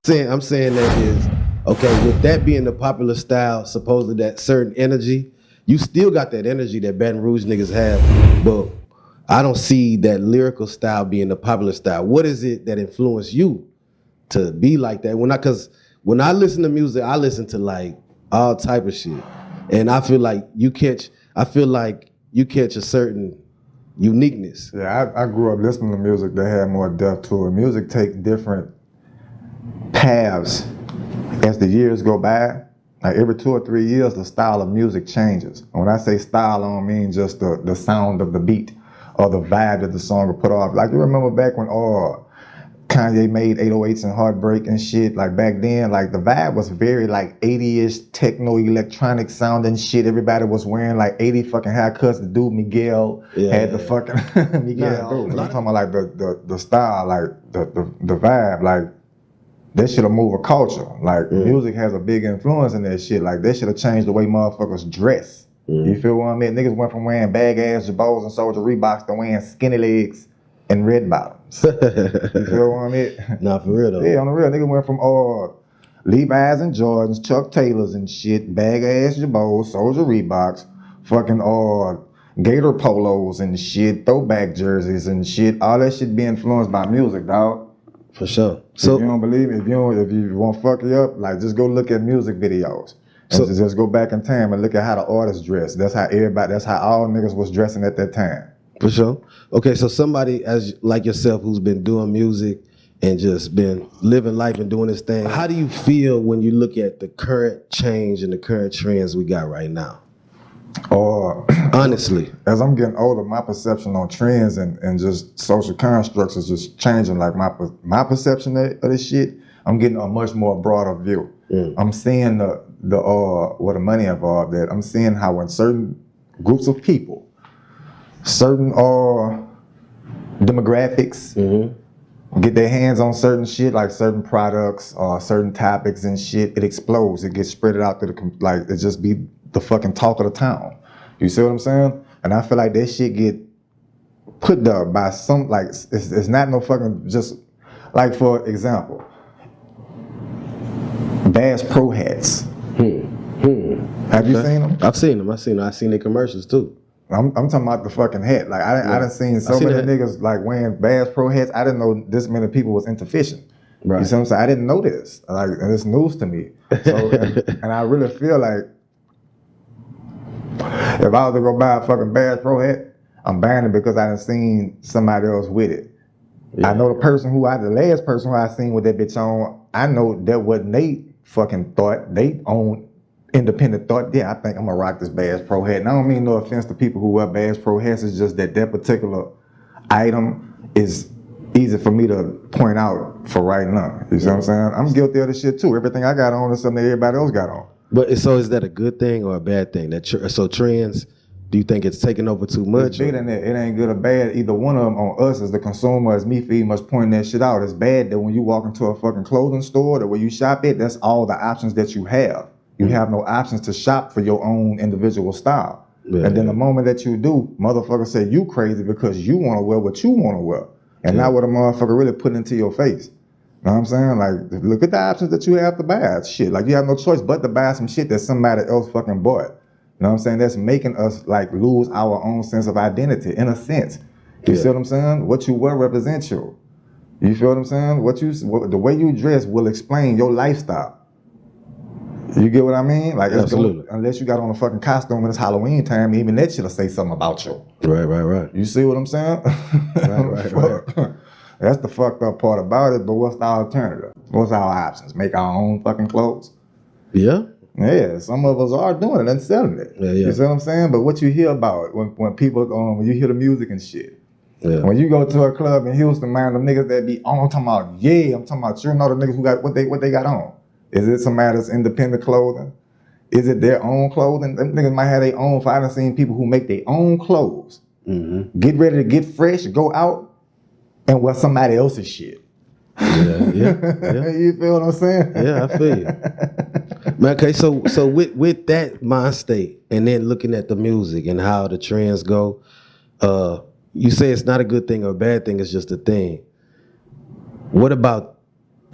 I'm saying that is okay. With that being the popular style, supposedly that certain energy, you still got that energy that Baton Rouge niggas have, but I don't see that lyrical style being the popular style. What is it that influenced you to be like that? Cause when I listen to music, I listen to like all type of shit, and I feel like you catch a certain uniqueness. Yeah, I grew up listening to music that had more depth to it. Music take different paths as the years go by. Like every 2 or 3 years, the style of music changes. And when I say style, I don't mean just the sound of the beat or the vibe that the song will put off. Like you remember back when Kanye made 808s and Heartbreak and shit, like back then, like the vibe was very like 80-ish techno electronic sounding shit. Everybody was wearing like 80 fucking haircuts. The dude Miguel had the fucking Miguel. I'm talking about like the style, like the vibe, like that should have moved a culture. Like music has a big influence in that shit. Like that should have changed the way motherfuckers dress. You feel what I mean? Niggas went from wearing bag ass Jabos and Soldier Reeboks to wearing skinny legs and red bottoms. You feel what I mean? Nah, for real though. Yeah, on the real, nigga went from Levi's and Jordans, Chuck Taylors and shit, bag ass Jabos, Soldier Reeboks, fucking Gator polos and shit, throwback jerseys and shit. All that shit be influenced by music, dog. For sure. So if you don't believe me, if you want to fuck you up, like just go look at music videos. And just go back in time and look at how the artists dress. That's how all niggas was dressing at that time. For sure. Okay, so somebody like yourself who's been doing music and just been living life and doing this thing, how do you feel when you look at the current change and the current trends we got right now? Honestly. As I'm getting older, my perception on trends and just social constructs is just changing. Like my perception of this shit, I'm getting a much more broader view. I'm seeing what the money involved that. I'm seeing how when certain groups of people, certain demographics get their hands on certain shit, like certain products or certain topics and shit, it explodes. It gets spread out to it just be the fucking talk of the town. You see what I'm saying? And I feel like that shit get put there by some, like, it's not no fucking just, like for example, Bass Pro hats. Have you seen them? I've seen them. I've seen their commercials too. I'm talking about the fucking hat. Like I done seen so many niggas like wearing Bass Pro hats. I didn't know this many people was into fishing. Right. You see what I'm saying? I didn't know this. Like, and it's news to me. So and I really feel like if I was to go buy a fucking Bass Pro hat, I'm buying it because I done seen somebody else with it. Yeah. I know the last person who I seen with that bitch on, I know that wasn't they fucking thought, they own independent thought, yeah, I think I'm gonna rock this Bass Pro hat. And I don't mean no offense to people who wear Bass Pro hats, it's just that particular item is easy for me to point out for right now. You see what I'm saying? I'm guilty of this shit too. Everything I got on is something that everybody else got on. But so is that a good thing or a bad thing? So trends, do you think it's taking over too much? It's bigger than that. It ain't good or bad. Either one of them on us as the consumer, as me feeding us pointing that shit out. It's bad that when you walk into a fucking clothing store or where you shop it, that's all the options that you have. You have no options to shop for your own individual style. Yeah, and then the moment that you do, motherfuckers say you crazy because you want to wear what you want to wear. And not what a motherfucker really put into your face. You know what I'm saying? Like, look at the options that you have to buy. Shit, like you have no choice but to buy some shit that somebody else fucking bought. You know what I'm saying? That's making us like lose our own sense of identity in a sense. You see what I'm saying? What you wear represents you. You feel what I'm saying? The way you dress will explain your lifestyle. You get what I mean? Like, absolutely. Unless you got on a fucking costume and it's Halloween time, even that shit'll say something about you. Right. You see what I'm saying? Right. That's the fucked up part about it, but what's the alternative? What's our options? Make our own fucking clothes? Yeah. Yeah, some of us are doing it and selling it. Yeah. You see what I'm saying? But what you hear about it when people, when you hear the music and shit, when you go to a club in Houston, man, the niggas that be on, I'm talking about, you know the niggas who got what they got on. Is it somebody's independent clothing? Is it their own clothing? Them niggas might have their own. I done seen people who make their own clothes. Get ready to get fresh, go out, and wear somebody else's shit. Yeah. You feel what I'm saying? Yeah, I feel you. Man, okay, so with that mind state, and then looking at the music and how the trends go, you say it's not a good thing or a bad thing, it's just a thing. What about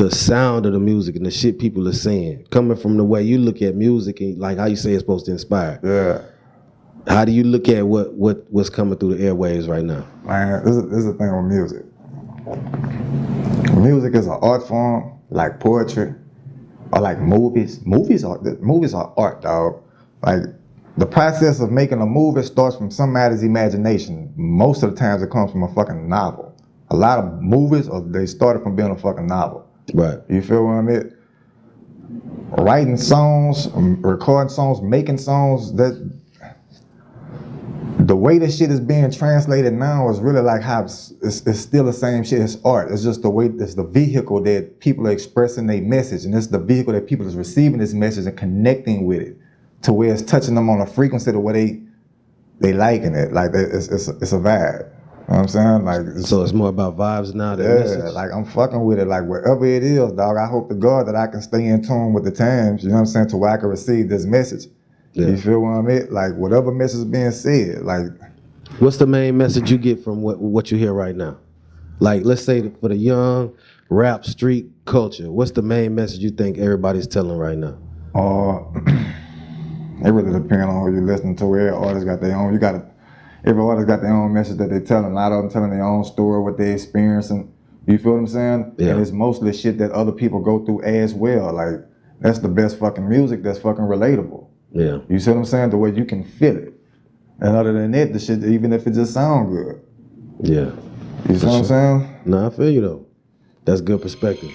the sound of the music and the shit people are saying, coming from the way you look at music and like how you say it's supposed to inspire. Yeah. How do you look at what's coming through the airwaves right now? Man, this is the thing with music. Music is an art form, like poetry, or like movies. Movies are art, dog. Like the process of making a movie starts from somebody's imagination. Most of the times it comes from a fucking novel. A lot of movies, they started from being a fucking novel. Right. You feel what I mean? Writing songs, recording songs, making songs, that the way this shit is being translated now is really like how it's still the same shit as art. It's just the way, it's the vehicle that people are expressing their message, and it's the vehicle that people is receiving this message and connecting with it to where it's touching them on a frequency to where they liking it. Like it's a vibe. You know what I'm saying? Like, so it's more about vibes now than message. Like I'm fucking with it. Like wherever it is, dog, I hope to God that I can stay in tune with the times, you know what I'm saying, to where I can receive this message. Yeah. You feel what I mean? Like whatever message is being said, like. What's the main message you get from what you hear right now? Like, let's say for the young rap street culture, what's the main message you think everybody's telling right now? It really depends on who you're listening to. Every artist got their own. Every artist got their own message that they telling. A lot of them telling their own story, what they experiencing. You feel what I'm saying? Yeah. And it's mostly shit that other people go through as well. Like that's the best fucking music. That's fucking relatable. Yeah. You see what I'm saying? The way you can feel it. And other than that, the shit, even if it just sound good. Yeah. You see what I'm saying? No, I feel you though. That's good perspective.